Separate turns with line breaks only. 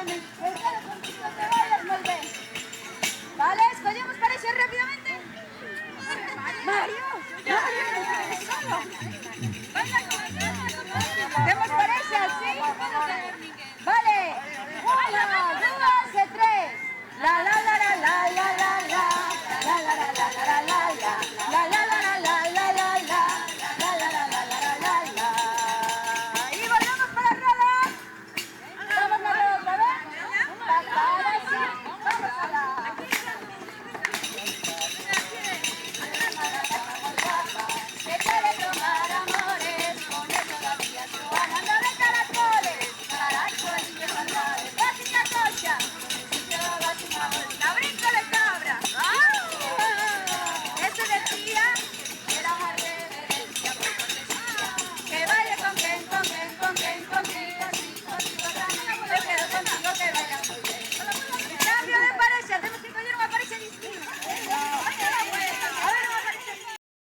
bene, espero contigo te vayas molt bé. Vale, escollemos parexa rápidamente. Mario, Mario, no te solo. Baila con